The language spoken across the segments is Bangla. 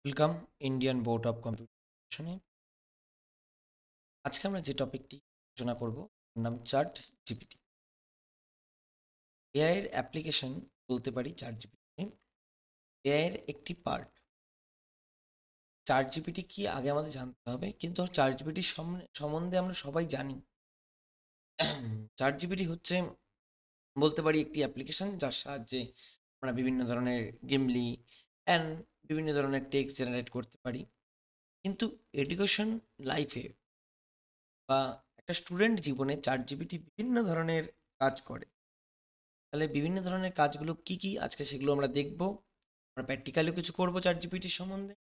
ওয়েলকাম ইন্ডিয়ান বোর্ড অফ কম্পিউটেশনে। আজকে আমরা যে টপিকটি আলোচনা করব তার নাম চ্যাট জিপিটি। এআই এর অ্যাপ্লিকেশন বলতে পারি চ্যাট জিপিটি। এআই এর একটি পার্ট। চ্যাট জিপিটি কি আগে আমাদের জানতে হবে, কিন্তু চ্যাট জিপিটি সম্বন্ধে আমরা সবাই জানি। চ্যাট জিপিটি হচ্ছে বলতে পারি একটি অ্যাপ্লিকেশন যার সাহায্যে আমরা বিভিন্ন ধরনের গেমলি অ্যান্ড বিভিন্ন ধরনের টেক্সট জেনারেট করতে পারি। কিন্তু এডুকেশন লাইফে বা একটা স্টুডেন্ট জীবনে চ্যাট জিপিটি বিভিন্ন ধরনের কাজ করে। তাহলে বিভিন্ন ধরনের কাজগুলো কি কি আজকে সেগুলো আমরা দেখব। আমরা প্র্যাকটিক্যালিও কিছু করবো চ্যাট জিপিটির সম্বন্ধে,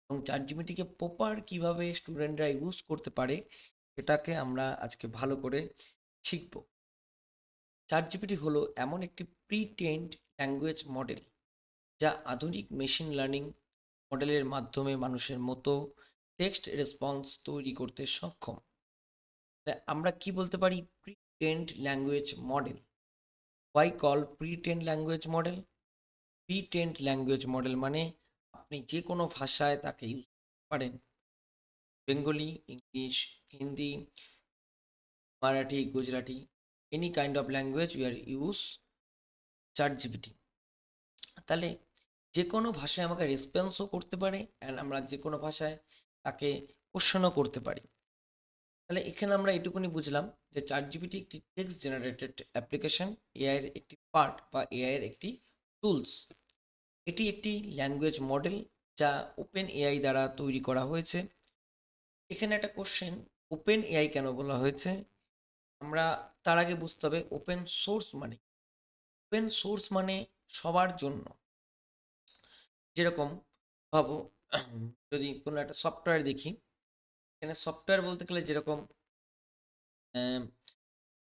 এবং চ্যাট জিপিটিকে প্রপার কিভাবে স্টুডেন্টরা ইউজ করতে পারে সেটাকে আমরা আজকে ভালো করে শিখব। চ্যাট জিপিটি হলো এমন একটি প্রি ট্রেন্ড ল্যাঙ্গুয়েজ মডেল যা আধুনিক মেশিন লার্নিং মডেলের মাধ্যমে মানুষের মতো টেক্সট রেসপন্স তৈরি করতে সক্ষম। আমরা কি বলতে পারি pre trained language model? Why call pre trained language model? Pre trained language model মানে আপনি যে কোনো ভাষায় তাকে ইউজ করতে পারেন। Bengali, English, Hindi, Marathi, Gujarati, any kind of language we are use ChatGPT. তাহলে যে কোনো ভাষায় আমাকে রেসপন্সও করতে পারে, অ্যান্ড আমরা যে কোনো ভাষায় তাকে কোশ্চেনও করতে পারি। তাহলে এখানে আমরা এটুকুনি বুঝলাম যে চ্যাট জিপিটি একটি টেক্সট জেনারেটেড অ্যাপ্লিকেশন, এআই এর একটি পার্ট বা এআই এর একটি টুলস। এটি একটি ল্যাঙ্গুয়েজ মডেল যা ওপেন এআই দ্বারা তৈরি করা হয়েছে। এখানে একটা কোশ্চেন, ওপেন এআই কেন বলা হয়েছে? আমরা তার আগে বুঝতে হবে ওপেন সোর্স মানে। ওপেন সোর্স মানে সবার জন্য। যেরকম ভাবো, যদি কোনো একটা সফটওয়্যার দেখি, এখানে সফটওয়্যার বলতে গেলে যেরকম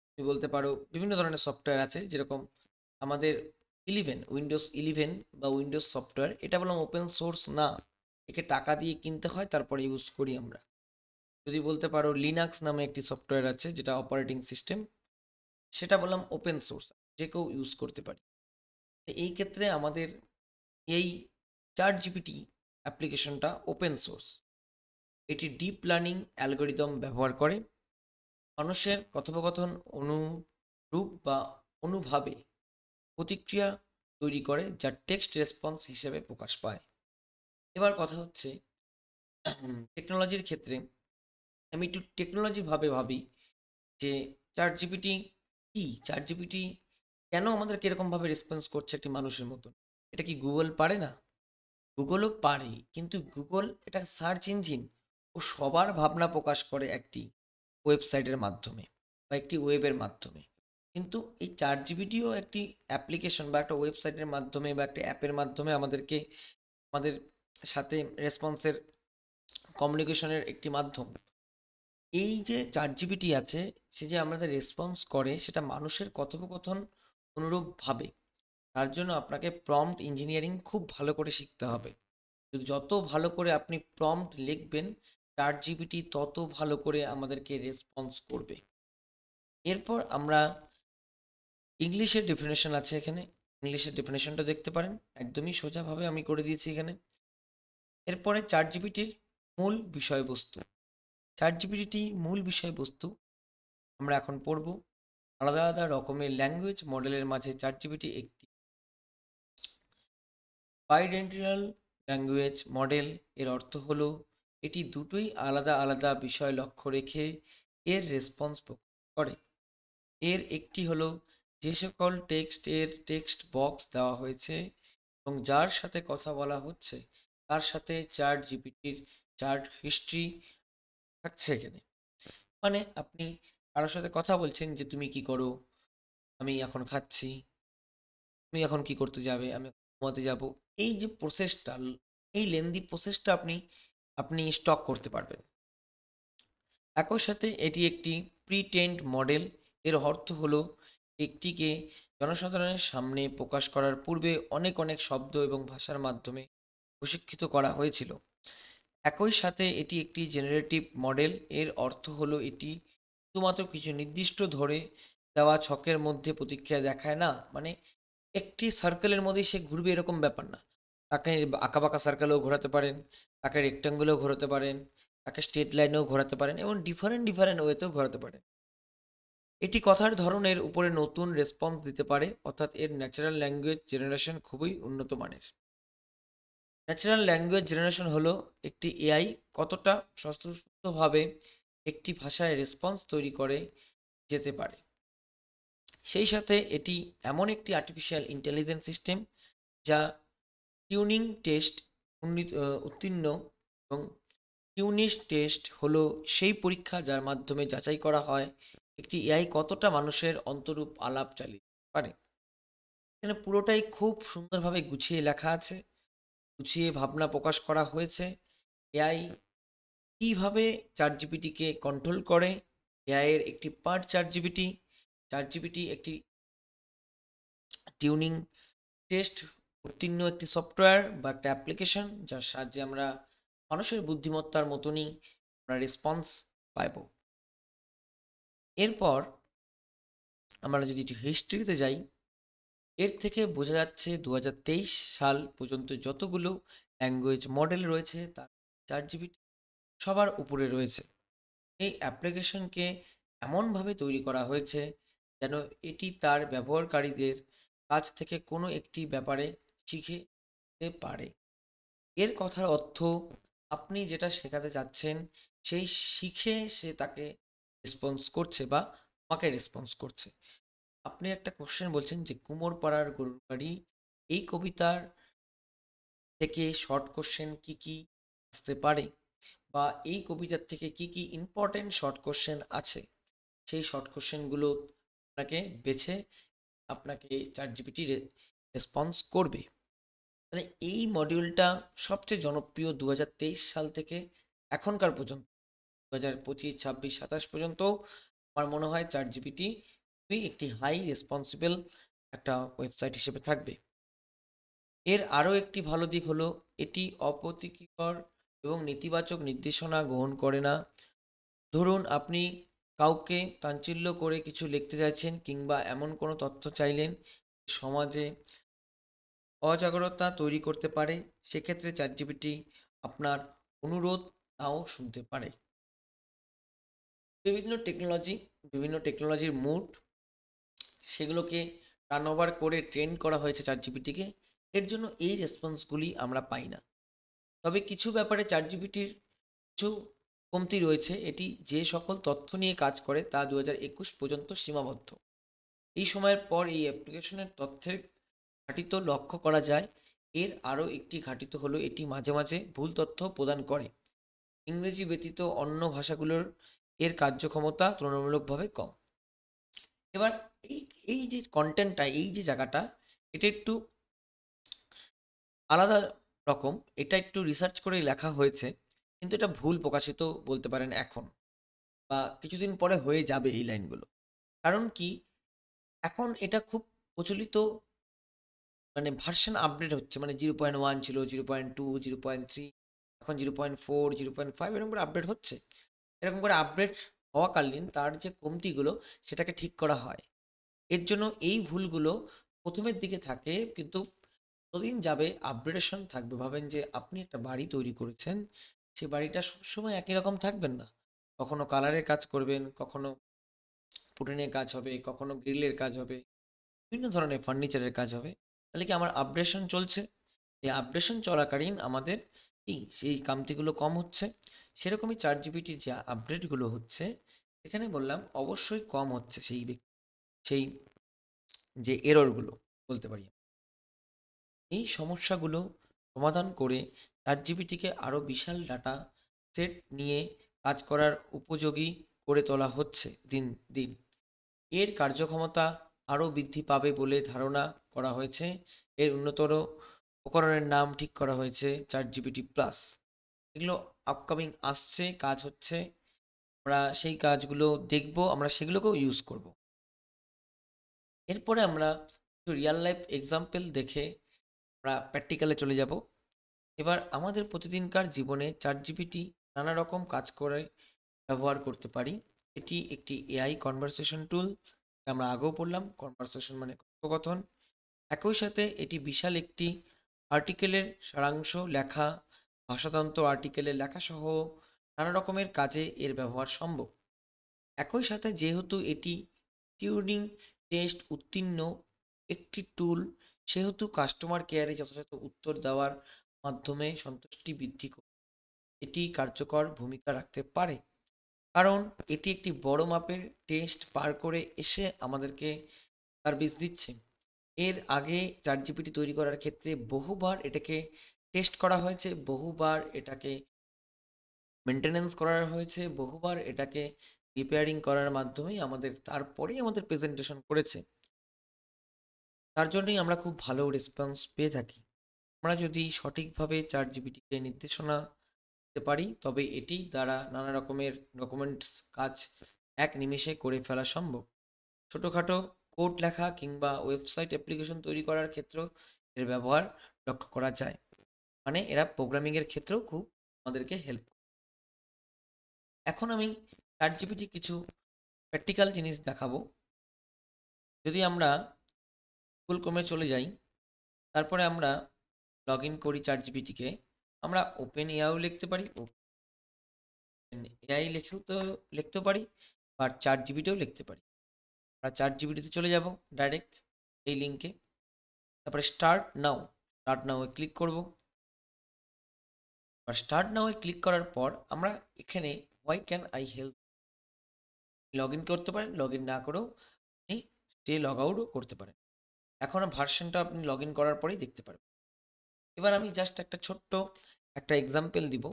তুমি বলতে পারো বিভিন্ন ধরনের সফটওয়্যার আছে। যেরকম আমাদের উইন্ডোজ 11 বা উইন্ডোজ সফটওয়্যার, এটা বললাম ওপেন সোর্স না, একে টাকা দিয়ে কিনতে হয় তারপরে ইউজ করি আমরা। যদি বলতে পারো লিনাক্স নামে একটি সফটওয়্যার আছে যেটা অপারেটিং সিস্টেম, সেটা বললাম ওপেন সোর্স, যে কেউ ইউজ করতে পারে। এই ক্ষেত্রে আমাদের এই চ্যাট জিপিটি অ্যাপ্লিকেশনটা ওপেন সোর্স। এটি ডিপ লার্নিং অ্যালগোরিদম ব্যবহার করে মানুষের কথোপকথন অনুরূপ বা অনুভাবে প্রতিক্রিয়া তৈরি করে, যা টেক্সট রেসপন্স হিসেবে প্রকাশ পায়। এবার কথা হচ্ছে টেকনোলজির ক্ষেত্রে আমি একটু টেকনোলজি ভাবে ভাবি যে চ্যাট জিপিটি কি, চ্যাট জিপিটি কেন আমাদেরকে এরকম ভাবে রেসপন্স করছে একটি মানুষের মতন? এটা কি গুগল পারে না? গুগলও পারে, কিন্তু গুগল এটা সার্চ ইঞ্জিন, ও সবার ভাবনা প্রকাশ করে একটি ওয়েবসাইটের মাধ্যমে বা একটি ওয়েবের মাধ্যমে। কিন্তু এই চ্যাট জিপিটিও একটি অ্যাপ্লিকেশন বা একটা ওয়েবসাইটের মাধ্যমে বা একটা অ্যাপের মাধ্যমে আমাদেরকে আমাদের সাথে রেসপন্সের কমিউনিকেশনের একটি মাধ্যম। এই যে চ্যাট জিপিটি আছে, সে যে আমাদের রেসপন্স করে সেটা মানুষের কথোপকথন অনুরূপ ভাবে। তার জন্য আপনাকে প্রম্পট ইঞ্জিনিয়ারিং খুব ভালো করে শিখতে হবে। যত ভালো করে আপনি প্রম্পট লিখবেন, চ্যাট জিপিটি তত ভালো করে আমাদেরকে রেসপন্স করবে। এরপর আমরা ইংলিশের ডেফিনেশন আছে এখানে, ইংলিশের ডেফিনেশনটা দেখতে পারেন, একদমই সোজাভাবে আমি করে দিয়েছি এখানে। এরপরে চ্যাট জিপিটির মূল বিষয়বস্তু। চ্যাট জিপিটির মূল বিষয়বস্তু আমরা এখন পড়ব। আলাদা আলাদা রকমের ল্যাঙ্গুয়েজ মডেলের মাঝে চ্যাট জিপিটি একটি বাইডেন্টিনাল ল্যাঙ্গুয়েজ মডেল। এর অর্থ হলো এটি দুটোই আলাদা আলাদা বিষয় লক্ষ্য রেখে এর রেসপন্স করে। এর একটি হলো যে সকল টেক্সট টেক্সট বক্স দেওয়া হয়েছে এবং যার সাথে কথা বলা হচ্ছে তার সাথে চ্যাট জিপিটির চ্যাট হিস্ট্রি থাকছে এখানে। মানে আপনি কারোর সাথে কথা বলছেন যে তুমি কি করো, আমি এখন খাচ্ছি, তুমি এখন কি করতে যাবে, আমি ঘুমাতে যাব। এই যে প্রসেসটা, এই লেন্দি প্রসেসটা আপনি আপনি স্টক করতে পারবেন। একই সাথে এটি একটি প্রি ট্রেন্ড মডেল। এর অর্থ হলো একটিকে জনসাধারণের সামনে প্রকাশ করার পূর্বে অনেক অনেক শব্দ এবং ভাষার মাধ্যমে প্রশিক্ষিত করা হয়েছিল। একই সাথে এটি একটি জেনারেটিভ মডেল। এর অর্থ হলো এটি শুধুমাত্র কিছু নির্দিষ্ট ধরে দেওয়া ছকের মধ্যে প্রতিক্রিয়া দেখায় না, মানে একটি সার্কেলের মধ্যে সে ঘুরবে এরকম ব্যাপার না। তাকে আঁকাবাঁকা সার্কেলেও ঘোরাতে পারেন, তাকে রেক্ট্যাঙ্গুলেও ঘোরাতে পারেন, তাকে স্ট্রেট লাইনেও ঘোরাতে পারেন এবং ডিফারেন্ট ডিফারেন্ট ওয়েতেও ঘোরাতে পারেন। এটি কথার ধরনের উপরে নতুন রেসপন্স দিতে পারে, অর্থাৎ এর ন্যাচারাল ল্যাঙ্গুয়েজ জেনারেশন খুবই উন্নত মানের। ন্যাচারাল ল্যাঙ্গুয়েজ জেনারেশন হলো একটি এআই কতটা স্বতঃস্ফূর্তভাবে একটি ভাষায় রেসপন্স তৈরি করে যেতে পারে। সেই সাথে এটি এমন একটি আর্টিফিশিয়াল ইন্টেলিজেন্স সিস্টেম যা টিউনিং টেস্ট উত্তীর্ণ, এবং টিউনিশ টেস্ট হলো সেই পরীক্ষা যার মাধ্যমে যাচাই করা হয় একটি এআই কতটা মানুষের অন্তরূপ আলাপ চালিয়ে পারে। এখানে পুরোটাই খুব সুন্দরভাবে গুছিয়ে লেখা আছে, গুছিয়ে ভাবনা প্রকাশ করা হয়েছে। এআই কিভাবে চ্যাট জিপিটিকে কন্ট্রোল করে, এআই এর একটি পার্ট চ্যাট জিপিটি একটি টিউনিং টেস্ট উত্তীর্ণ একটি সফটওয়্যার বা একটা অ্যাপ্লিকেশন যার সাহায্যে আমরা মানুষের বুদ্ধিমত্তার মতনই আমরা রেসপন্স পাইব। এরপর আমরা যদি একটু হিস্ট্রিতে যাই, এর থেকে বোঝা যাচ্ছে 2023 সাল পর্যন্ত যতগুলো ল্যাঙ্গুয়েজ মডেল রয়েছে তার চ্যাট জিপিটি সবার উপরে রয়েছে। এই অ্যাপ্লিকেশনকে এমনভাবে তৈরি করা হয়েছে যেন এটি তার ব্যবহারকারীদের কাছ থেকে কোনো একটি ব্যাপারে শিখে নিতে পারে। এর কথার অর্থ, আপনি যেটা শেখাতে চাচ্ছেন সেই শিখে সে তাকে রেসপন্স করছে বা আমাকে রেসপন্স করছে। আপনি একটা কোশ্চেন বলছেন যে কুমোর পাড়ার গরুর গাড়ি, এই কবিতার থেকে শর্ট কোশ্চেন কি কি আসতে পারে, বা এই কবিতার থেকে কি কি ইম্পর্টেন্ট শর্ট কোশ্চেন আছে, সেই শর্ট কোশ্চেনগুলো আপনাকে বেছে আপনাকে চ্যাট জিপিটি রেসপন্স করবে। তাহলে এই মডিউলটা সবচেয়ে জনপ্রিয় 2023 সাল থেকে এখনকার পর্যন্ত 2025, 26, 27 পর্যন্ত আমার মনে হয় চ্যাট জিপিটি খুবই একটি হাই রেসপন্সিবল একটা ওয়েবসাইট হিসেবে থাকবে। এর আরও একটি ভালো দিক হলো এটি অপ্রীতিকর এবং নেতিবাচক নির্দেশনা গ্রহণ করে না। ধরুন আপনি কাউকে তাচ্ছিল্য করে কিছু লিখতে চাইছেন কিংবা এমন কোনো তথ্য চাইলেন সমাজে অজাগরতা তৈরি করতে পারে, সেক্ষেত্রে চ্যাটজিপিটি আপনার অনুরোধ নাও শুনতে পারে। বিভিন্ন টেকনোলজির মুড সেগুলোকে টার্ন ওভার করে ট্রেন করা হয়েছে চ্যাটজিপিটিকে। এর জন্য এই রেসপন্সগুলি আমরা পাই না। তবে কিছু ব্যাপারে চ্যাটজিপিটির কিছু কমতি রয়েছে। এটি যে সকল তথ্য নিয়ে কাজ করে তা 2021 পর্যন্ত সীমাবদ্ধ। এই সময়ের পর এই অ্যাপ্লিকেশনের তথ্যের ঘাটতি লক্ষ্য করা যায়। এর আরও একটি ঘাটতি হলো এটি মাঝে মাঝে ভুল তথ্য প্রদান করে। ইংরেজি ব্যতীত অন্য ভাষাগুলোর এর কার্যক্ষমতা তুলনামূলকভাবে কম। এবার এই এই যে কন্টেন্টটা, এই যে জায়গাটা, এটা একটু আলাদা রকম। এটা একটু রিসার্চ করে লেখা হয়েছে, কিন্তু এটা ভুল প্রকাশিত বলতে পারেন এখন, বা কিছুদিন পরে হয়ে যাবে এই লাইনগুলো। কারণ কি, এখন এটা খুব প্রচলিত, মানে ভার্সন আপডেট হচ্ছে, মানে 0.1 ছিল, 0.2, 0.3, এখন 0.4, 0.5 এরকম করে আপডেট হচ্ছে। এরকম করে আপডেট হওয়াকালীন তার যে কমতিগুলো সেটাকে ঠিক করা হয়। এর জন্য এই ভুলগুলো প্রথমের দিকে থাকে, কিন্তু যতদিন যাবে আপগ্রেডেশন থাকবে। ভাবেন যে আপনি একটা বাড়ি তৈরি করেছেন, সেই বাড়িটা সবসময় একই রকম থাকবেন না। কখনো কালারের কাজ করবেন, কখনো পুটিনের কাজ হবে, কখনো গ্রিলের কাজ হবে, বিভিন্ন ধরনের ফার্নিচারের কাজ হবে। তাহলে কি আমার আপগ্রেডেশন চলছে? এই আপগ্রেডেশন চলাকালীন আমাদের সেই কামতিগুলো কম হচ্ছে। সেরকমই চ্যাট জিপিটির যে আপডেটগুলো হচ্ছে, এখানে বললাম অবশ্যই কম হচ্ছে সেই যে এররগুলো বলতে পারি। এই সমস্যাগুলো সমাধান করে চ্যাটজিপিটিকে আরও বিশাল ডাটা সেট নিয়ে কাজ করার উপযোগী করে তোলা হচ্ছে দিন দিন। এর কার্যক্ষমতা আরও বৃদ্ধি পাবে বলে ধারণা করা হয়েছে। এর উন্নতর উপকরণের নাম ঠিক করা হয়েছে চ্যাটজিপিটি প্লাস। এগুলো আপকামিং আসছে, কাজ হচ্ছে, আমরা সেই কাজগুলো দেখব, আমরা সেগুলোকেও ইউজ করব। এরপরে আমরা কিছু রিয়েল লাইফ এক্সাম্পল দেখে আমরা প্র্যাকটিক্যালে চলে যাব। এবার আমাদের প্রতিদিনকার জীবনে চ্যাটজিপিটি নানা রকম কাজ করে ব্যবহার করতে পারি। এটি একটি এআই কনভারসেশন টুল, আমরা আগেও পড়লাম। কনভারসেশন মানে কথোপকথন। একই সাথে এটি বিশাল একটি আর্টিকেলের সারাংশ লেখা, ভাষাতন্ত্র আর্টিকেলের লেখা সহ নানা রকমের কাজে এর ব্যবহার সম্ভব। একই সাথে যেহেতু এটি টিউরিং টেস্ট উত্তীর্ণ একটি টুল, সেহেতু কাস্টমার কেয়ারে যথাযথ উত্তর দেওয়ার মাধ্যমে সন্তুষ্টি বৃদ্ধি করে এটি কার্যকর ভূমিকা রাখতে পারে। কারণ এটি একটি বড় মাপের টেস্ট পার করে এসে আমাদেরকে সার্ভিস দিচ্ছে। এর আগে চ্যাটজিপিটি তৈরি করার ক্ষেত্রে বহুবার এটাকে টেস্ট করা হয়েছে, বহুবার এটাকে মেনটেনেন্স করা হয়েছে, বহুবার এটাকে রিপেয়ারিং করার মাধ্যমেই তারপরেই আমাদের প্রেজেন্টেশন করেছে। তার জন্যই আমরা খুব ভালো রেসপন্স পেয়ে থাকি। আমরা যদি সঠিকভাবে চ্যাটজিপিটিকে নির্দেশনা দিতে পারি, তবে এটি দ্বারা নানা রকমের ডকুমেন্টস কাজ এক নিমেষে করে ফেলা সম্ভব। ছোটোখাটো কোড লেখা কিংবা ওয়েবসাইট অ্যাপ্লিকেশন তৈরি করার ক্ষেত্রেও এর ব্যবহার লক্ষ্য করা যায়। মানে এরা প্রোগ্রামিংয়ের ক্ষেত্রেও খুব আমাদেরকে হেল্প করে। এখন আমি চ্যাটজিপিটি কিছু প্র্যাকটিক্যাল জিনিস দেখাবো। যদি আমরা গুগল ক্রোমে চলে যাই, তারপরে আমরা লগ ইন করি চ্যাটজিপিটিকে, আমরা ওপেন এআইও লিখতে পারি, ওপেন এআই লিখতে পারি, বা চ্যাটজিপিটিও লিখতে পারি। আমরা চ্যাটজিপিটিতে চলে যাব ডাইরেক্ট এই লিঙ্কে, তারপরে স্টার্ট নাও এ ক্লিক করব। আর স্টার্ট নাও এ ক্লিক করার পর আমরা এখানে why can I help log in করতে পারেন, লগ ইন না করেও আপনি স্টে লগ আউটও করতে পারেন। এখন ভার্সনটা আপনি লগ ইন করার পরেই দেখতে পারবেন। এবার আমি জাস্ট একটা ছোট্ট একটা এক্সাম্পল দিব।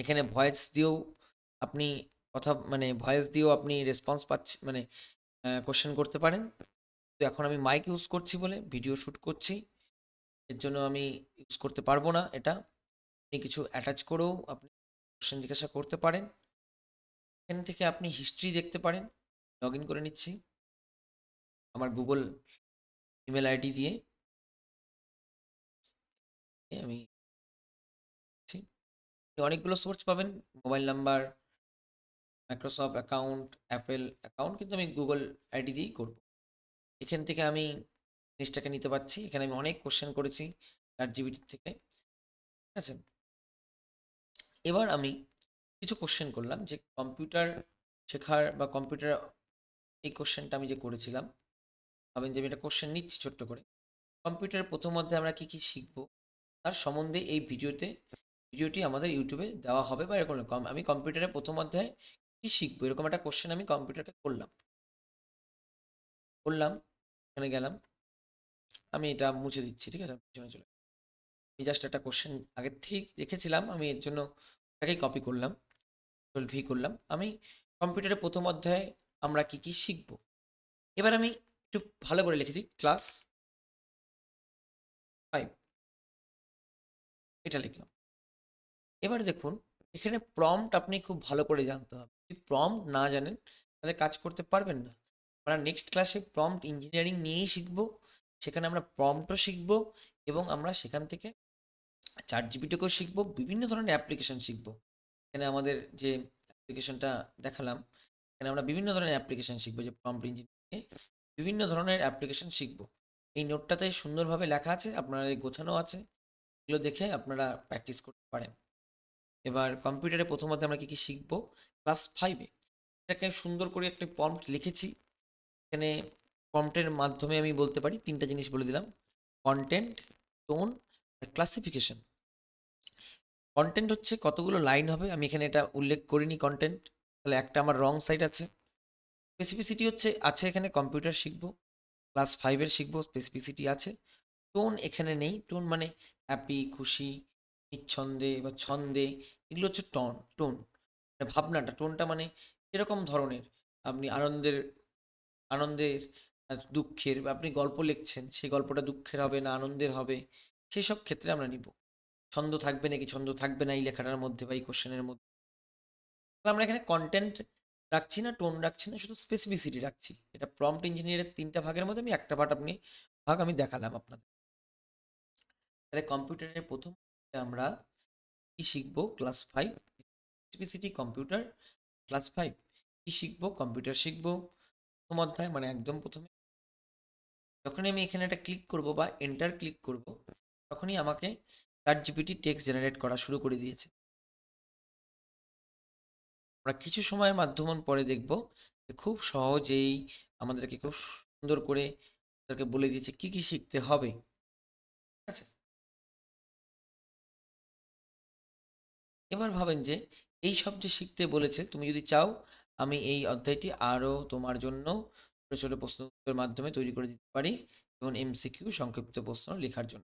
এখানে ভয়েস দিয়েও আপনি ভয়েস দিয়েও আপনি রেসপন্স পাচ্ছেন, মানে কোশ্চেন করতে পারেন। তো এখন আমি মাইক ইউজ করছি বলে ভিডিও শ্যুট করছি, এর জন্য আমি ইউজ করতে পারবো না এটা। আপনি কিছু অ্যাটাচ করেও আপনি কোশ্চেন জিজ্ঞাসা করতে পারেন। এখান থেকে আপনি হিস্ট্রি দেখতে পারেন। লগ ইন করে নিচ্ছি আমার গুগল ইমেল আইডি দিয়ে। আমি অনেকগুলো সোর্স পাবেন, mobile number, Microsoft account, Apple account, কিন্তু আমি গুগল আইডি দিয়েই করব। এখান থেকে আমি জিনিসটাকে নিতে পারছি। এখানে আমি অনেক কোশ্চেন করেছি চ্যাটজিপিটি থেকে, ঠিক আছে। এবার আমি কিছু কোশ্চেন করলাম যে কম্পিউটার শেখার বা কম্পিউটার, এই কোশ্চেনটা আমি যে করেছিলাম, ভাবেন যে আমি একটা কোশ্চেন নিচ্ছি ছোট্ট করে। কম্পিউটারের প্রথম অধ্যায়ে আমরা কি কি শিখবো তার সম্বন্ধে এই ভিডিওটি আমাদের ইউটিউবে দেওয়া হবে, বা এরকম আমি কম্পিউটারের প্রথম অধ্যায়ে কি শিখবো এরকম একটা কোশ্চেন আমি কম্পিউটারকে করলাম। এখানে গেলাম, আমি এটা মুছে দিচ্ছি, ঠিক আছে, পিছনে চলে। আমি জাস্ট একটা কোশ্চেন আগের থেকেই রেখেছিলাম, আমি এর জন্য এটাকেই কপি করলাম, কন্ট্রোল ভি করলাম। আমি কম্পিউটারের প্রথম অধ্যায়ে আমরা কি কি শিখবো, এবার আমি একটু ভালো করে লিখে দিই ক্লাস 5, এটা লিখলাম। এবার দেখুন এখানে প্রম্পট আপনি খুব ভালো করে জানতে হবে। যদি প্রম্পট না জানেন তাহলে কাজ করতে পারবেন না। আমরা নেক্সট ক্লাসে প্রম্পট ইঞ্জিনিয়ারিং নিয়েই শিখব। সেখানে আমরা প্রম্পটও শিখব এবং আমরা সেখান থেকে চ্যাট জিপিটিকেও শিখব, বিভিন্ন ধরনের অ্যাপ্লিকেশন শিখব। এখানে আমাদের যে অ্যাপ্লিকেশনটা দেখালাম, এখানে আমরা বিভিন্ন ধরনের অ্যাপ্লিকেশন শিখবো, যে প্রম্পট ইঞ্জিনিয়ারিং বিভিন্ন ধরনের অ্যাপ্লিকেশন শিখব। এই নোটটাতে সুন্দরভাবে লেখা আছে, আপনারা গোছানো আছে, এগুলো দেখে আপনারা প্র্যাকটিস করতে পারেন। এবার কম্পিউটারে প্রথমত আমরা কি কি শিখবো ক্লাস 5-এ, এটাকে সুন্দর করে একটা প্রম্পট লিখেছি। এখানে প্রম্পটের মাধ্যমে আমি বলতে পারি, তিনটা জিনিস বলে দিলাম: কন্টেন্ট, টোন আর ক্লাসিফিকেশন। কন্টেন্ট হচ্ছে কতগুলো লাইন হবে, আমি এখানে এটা উল্লেখ করিনি কন্টেন্ট, তাহলে একটা আমার রং সাইড আছে। স্পেসিফিসিটি আছে এখানে কম্পিউটার শিখবো, ক্লাস 5-এর শিখবো, স্পেসিফিসিটি আছে। টোন এখানে নেই, টোন মানে হ্যাপি, খুশি, নিঃছন্দে বা ছন্দে, এগুলো হচ্ছে টোন ভাবনাটা। টোনটা মানে এরকম ধরনের, আপনি আনন্দের দুঃখের, বা আপনি গল্প লিখছেন, সেই গল্পটা দুঃখের হবে না আনন্দের হবে, সেই সব ক্ষেত্রে আমরা নিব। ছন্দ থাকবে নাকি ছন্দ থাকবে না এই লেখাটার মধ্যে বা এই কোশ্চেনের মধ্যে। আমরা এখানে কন্টেন্ট রাখছি না, টোন রাখছি না, শুধু স্পেসিফিসিটি রাখছি। এটা প্রম্পট ইঞ্জিনিয়ারের 3টা ভাগের মধ্যে আমি একটা ভাগ আমি দেখালাম আপনাদের। তাহলে কম্পিউটারের প্রথম আমরা কি শিখবো ক্লাস 5, স্পেসিফিসিটি কম্পিউটার ক্লাস 5। কি শিখবো, কম্পিউটার শিখবো প্রথম অধ্যায়, মানে একদম প্রথমে। যখন আমি এখানে একটা ক্লিক করব বা এন্টার ক্লিক করব, তখনই আমাকে ChatGPT টেক্সট জেনারেট করা শুরু করে দিয়েছে। আমরা কিছু সময়ের মাধ্যম পরে দেখব যে খুব সহজেই আমাদেরকে খুব সুন্দর করে তাদেরকে বলে দিয়েছে কি কি শিখতে হবে। ঠিক আছে, এবার ভাবেন যে এই সব যে শিখতে বলেছে, তুমি যদি চাও আমি এই অধ্যায়টি আরো তোমার জন্য ছোট ছোট প্রশ্ন উত্তরের মাধ্যমে তৈরি করে দিতে পারি, যেমন MCQ সংক্ষিপ্ত প্রশ্ন লেখার জন্য।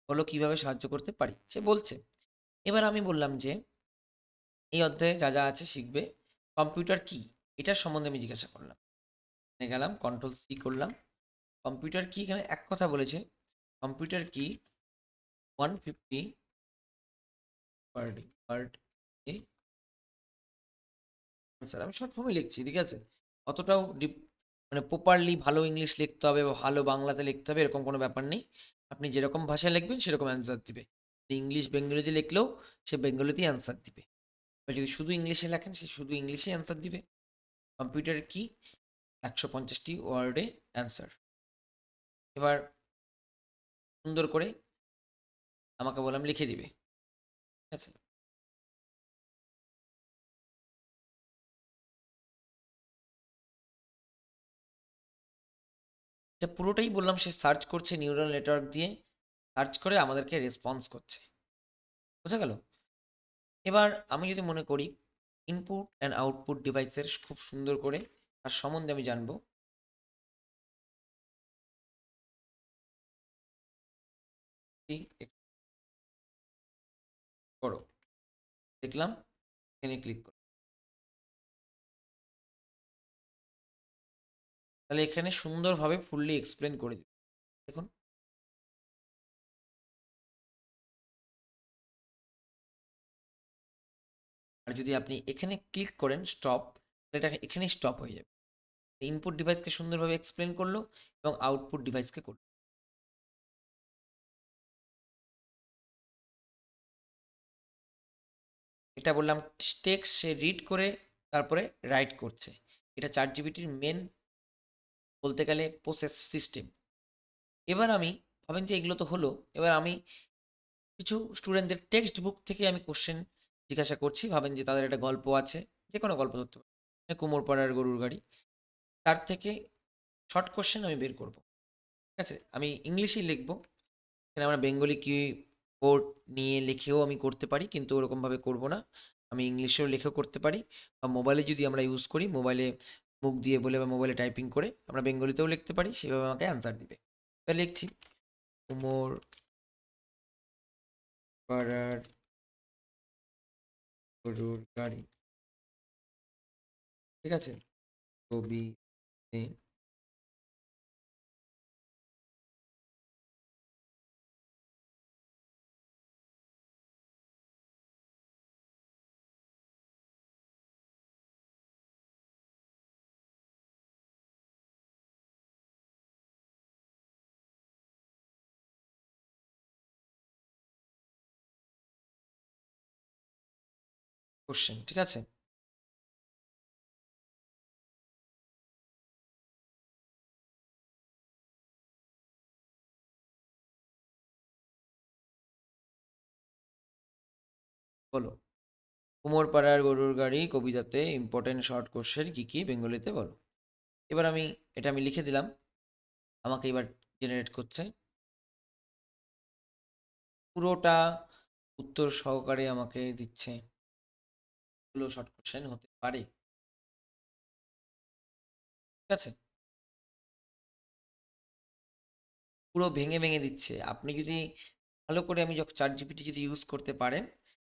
বলো কিভাবে সাহায্য করতে পারি, সে বলছে। এবার আমি বললাম যে এই অধ্যায়ে যা যা আছে শিখবে। কম্পিউটার কি, এটার সম্বন্ধে আমি জিজ্ঞাসা করলাম। এখানে গেলাম, কন্ট্রোল C করলাম। কম্পিউটার কি, এখানে এক কথা বলেছে, কম্পিউটার কি 150 ওয়ার্ড স্যার। আমি শর্ট ফর্মে লিখছি, ঠিক আছে, অতটাও ডিপ মানে প্রপারলি ভালো ইংলিশ লিখতে হবে বা ভালো বাংলাতে লিখতে হবে এরকম কোনো ব্যাপার নেই। আপনি যেরকম ভাষায় লিখবেন সেরকম অ্যান্সার দিবে। ইংলিশ বেঙ্গলিতে লিখলেও সে বেঙ্গলিতেই অ্যান্সার দিবে। আর যদি শুধু ইংলিশে লেখেন সে শুধু ইংলিশে অ্যান্সার দিবে। কম্পিউটার কি 150টি ওয়ার্ডে অ্যান্সার। এবার সুন্দর করে আমাকে বললাম লিখে দিবে। ঠিক আছে, এটা পুরোটাই বললাম সে সার্চ করছে নিউরাল নেটওয়ার্ক দিয়ে, সার্চ করে আমাদেরকে রেসপন্স করছে। বোঝা গেল? এবার আমি যদি মনে করি ইনপুট অ্যান্ড আউটপুট ডিভাইসের খুব সুন্দর করে তার সম্বন্ধে আমি জানবো, করো, দেখলাম, এখানে ক্লিক করো। তাহলে এখানে সুন্দরভাবে ফুললি এক্সপ্লেন করে দিবে। দেখুন, আর যদি আপনি এখানে ক্লিক করেন স্টপ, এটা এখানেই স্টপ হয়ে যাবে। ইনপুট ডিভাইসকে সুন্দরভাবে এক্সপ্লেন করলো এবং আউটপুট ডিভাইসকে করলো। এটা বললাম টেক্সট সে রিড করে তারপরে রাইট করছে। এটা ChatGPT-র মেন বলতে গেলে প্রসেস সিস্টেম। এবার আমি ভাবেন যে এগুলো তো হলো, এবার আমি কিছু স্টুডেন্টদের টেক্সট বুক থেকে আমি কোশ্চেন জিজ্ঞাসা করছি। ভাবেন যে তাদের একটা গল্প আছে, যে কোনো গল্প ধরতে পারে, কুমোরপাড়ার গরুর গাড়ি, তার থেকে শর্ট কোশ্চেন আমি বের করব। ঠিক আছে, আমি ইংলিশেই লিখবো। এখানে আমরা বেঙ্গলি কিবোর্ড নিয়ে লিখেও আমি করতে পারি, কিন্তু ওরকমভাবে করব না। আমি ইংলিশেও লিখেও করতে পারি, বা মোবাইলে যদি আমরা ইউজ করি, মোবাইলে মুখ দিয়ে বলে বা মোবাইলে টাইপিং করে আমরা বেঙ্গলিতেও লিখতে পারি, সেভাবে আমাকে অ্যান্সার দিবে। তাহলে লিখছি কুমোর পাড়ার গরুর গাড়ি, ঠিক আছে, কবি কোশ্চেন, ঠিক আছে। বলো কুমোর পাড়ার গরুর গাড়ি কবিতাতে ইম্পর্টেন্ট শর্ট কোশ্চেন কি কি বেঙ্গলিতে বলো। এবার আমি এটা আমি লিখে দিলাম, আমাকে এবার জেনারেট করছে পুরোটা উত্তর সহকারে আমাকে দিচ্ছে। এগুলো শর্ট কোশ্চেন হতে পারে, ঠিক আছে, পুরো ভেঙে ভেঙে দিচ্ছে। আপনি যদি ভালো করে, আমি যখন ChatGPT যদি ইউজ করতে পারেন,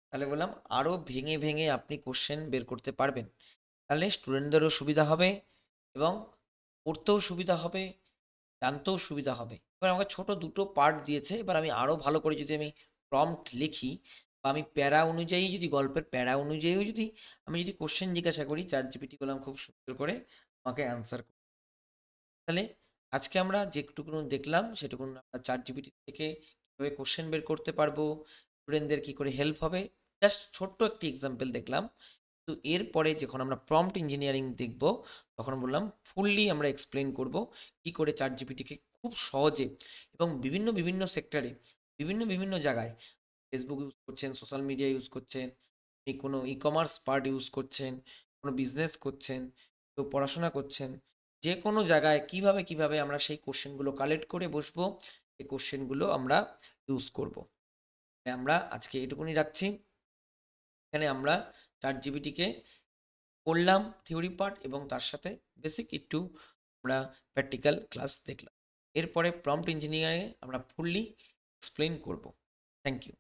তাহলে বললাম আরো ভেঙে ভেঙে আপনি কোশ্চেন বের করতে পারবেন। তাহলে স্টুডেন্টদেরও সুবিধা হবে এবং পড়তেও সুবিধা হবে, জানতেও সুবিধা হবে। এবার আমাকে ছোট দুটো পার্ট দিয়েছে, এবার আমি আরো ভালো করে যদি আমি প্রম্পট লিখি, বা আমি প্যারা অনুযায়ী যদি গল্পের প্যারা অনুযায়ীও যদি আমি যদি কোশ্চেন জিজ্ঞাসা করি, ChatGPT বললাম খুব সুন্দর করে আমাকে অ্যান্সার। তাহলে আজকে আমরা যেটুকু দেখলাম সেটুকু আমরা ChatGPT থেকে কিভাবে কোশ্চেন বের করতে পারবো, স্টুডেন্টদের কি করে হেল্প হবে, জাস্ট ছোট্ট একটি এক্সাম্পল দেখলাম। তো এরপরে যখন আমরা প্রম্পট ইঞ্জিনিয়ারিং দেখব, তখন বললাম ফুললি আমরা এক্সপ্লেন করব কি করে ChatGPT কে খুব সহজে এবং বিভিন্ন বিভিন্ন সেক্টরে বিভিন্ন বিভিন্ন জায়গায় ফেসবুক ইউজ করছেন, সোশ্যাল মিডিয়া ইউজ করছেন, এই কোনো ই কমার্স পার্ট ইউজ করছেন, কোনো বিজনেস করছেন, কেউ পড়াশোনা করছেন, যে কোনো জায়গায় কিভাবে কিভাবে আমরা সেই কোশ্চেনগুলো কালেক্ট করে বসবো, এই কোশ্চেনগুলো আমরা ইউজ করব। আমরা আজকে এটুকুনি রাখছি। এখানে আমরা চ্যাট জিপিটিকে পড়লাম থিওরি পার্ট এবং তার সাথে বেসিক একটু আমরা প্র্যাকটিক্যাল ক্লাস দেখলাম। এরপরে প্রম্পট ইঞ্জিনিয়ারিংয়ে আমরা ফুললি এক্সপ্লেন করব। Thank you.